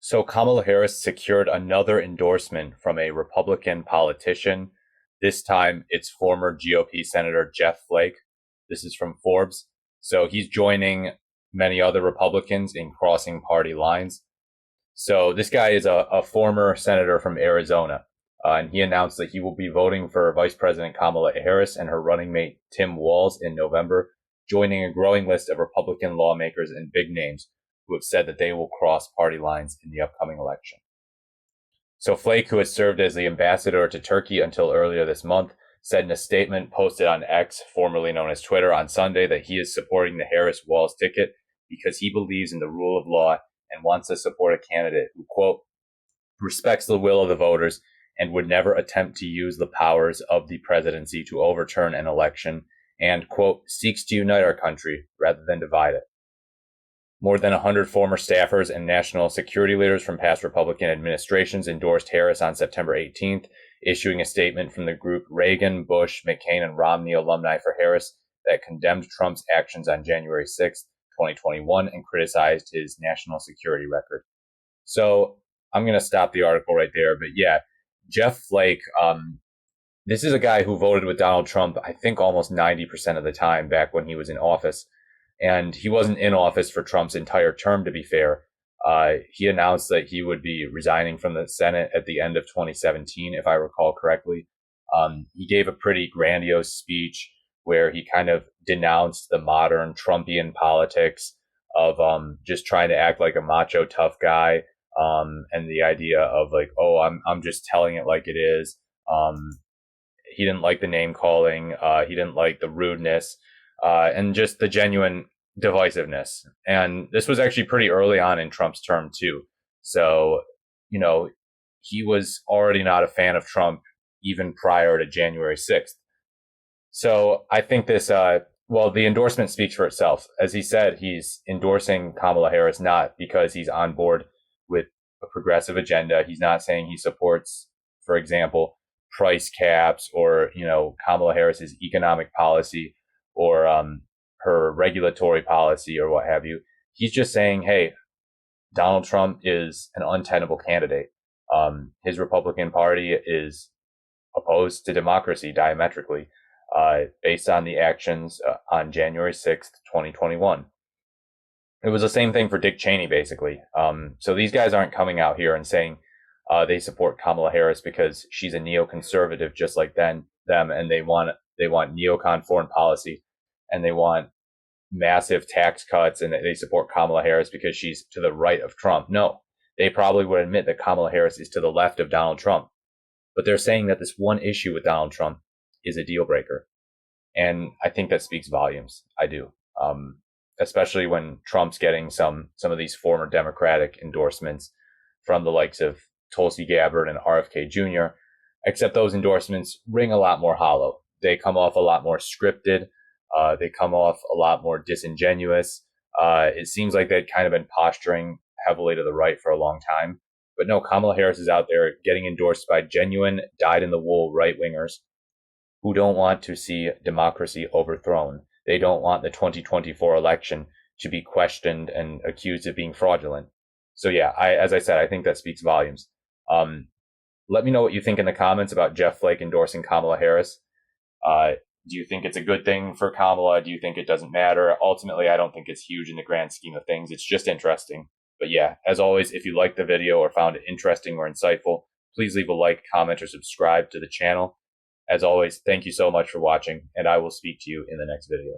So Kamala Harris secured another endorsement from a Republican politician. This time it's former GOP Senator Jeff Flake. This is from Forbes. So he's joining many other Republicans in crossing party lines. So this guy is a former senator from Arizona, and he announced that he will be voting for Vice President Kamala Harris and her running mate Tim Walz in November, joining a growing list of Republican lawmakers and big names who have said that they will cross party lines in the upcoming election. So Flake, who has served as the ambassador to Turkey until earlier this month, said in a statement posted on X, formerly known as Twitter, on Sunday that he is supporting the Harris-Walz ticket because he believes in the rule of law and wants to support a candidate who, quote, respects the will of the voters and would never attempt to use the powers of the presidency to overturn an election and, quote, seeks to unite our country rather than divide it. More than 100 former staffers and national security leaders from past Republican administrations endorsed Harris on September 18th, issuing a statement from the group Reagan, Bush, McCain, and Romney Alumni for Harris that condemned Trump's actions on January 6th, 2021, and criticized his national security record. So I'm going to stop the article right there. But yeah, Jeff Flake, this is a guy who voted with Donald Trump, I think almost 90% of the time back when he was in office. And he wasn't in office for Trump's entire term, to be fair. He announced that he would be resigning from the Senate at the end of 2017, if I recall correctly. He gave a pretty grandiose speech where he kind of denounced the modern Trumpian politics of just trying to act like a macho tough guy, and the idea of like, oh, I'm just telling it like it is. He didn't like the name calling. He didn't like the rudeness, and just the genuine divisiveness. And this was actually pretty early on in Trump's term too. So, he was already not a fan of Trump even prior to January 6th. So I think this, the endorsement speaks for itself. As he said, he's endorsing Kamala Harris not because he's on board with a progressive agenda. He's not saying he supports, for example, price caps or, Kamala Harris's economic policy or her regulatory policy or what have you. He's just saying, hey, Donald Trump is an untenable candidate. His Republican Party is opposed to democracy diametrically, based on the actions on January 6th, 2021. It was the same thing for Dick Cheney, basically. So these guys aren't coming out here and saying they support Kamala Harris because she's a neoconservative just like them, and they want neocon foreign policy, and they want massive tax cuts, and they support Kamala Harris because she's to the right of Trump. No, they probably would admit that Kamala Harris is to the left of Donald Trump. But they're saying that this one issue with Donald Trump is a deal breaker. And I think that speaks volumes. I do. Especially when Trump's getting some of these former Democratic endorsements from the likes of Tulsi Gabbard and RFK Jr., except those endorsements ring a lot more hollow. They come off a lot more scripted. They come off a lot more disingenuous. It seems like they'd kind of been posturing heavily to the right for a long time. But no, Kamala Harris is out there getting endorsed by genuine, dyed-in-the-wool right-wingers who don't want to see democracy overthrown. They don't want the 2024 election to be questioned and accused of being fraudulent. So yeah, as I said, I think that speaks volumes. Let me know what you think in the comments about Jeff Flake endorsing Kamala Harris. Do you think it's a good thing for Kamala? Do you think it doesn't matter? Ultimately, I don't think it's huge in the grand scheme of things. It's just interesting. But yeah, as always, if you liked the video or found it interesting or insightful, please leave a like, comment, or subscribe to the channel. As always, thank you so much for watching, and I will speak to you in the next video.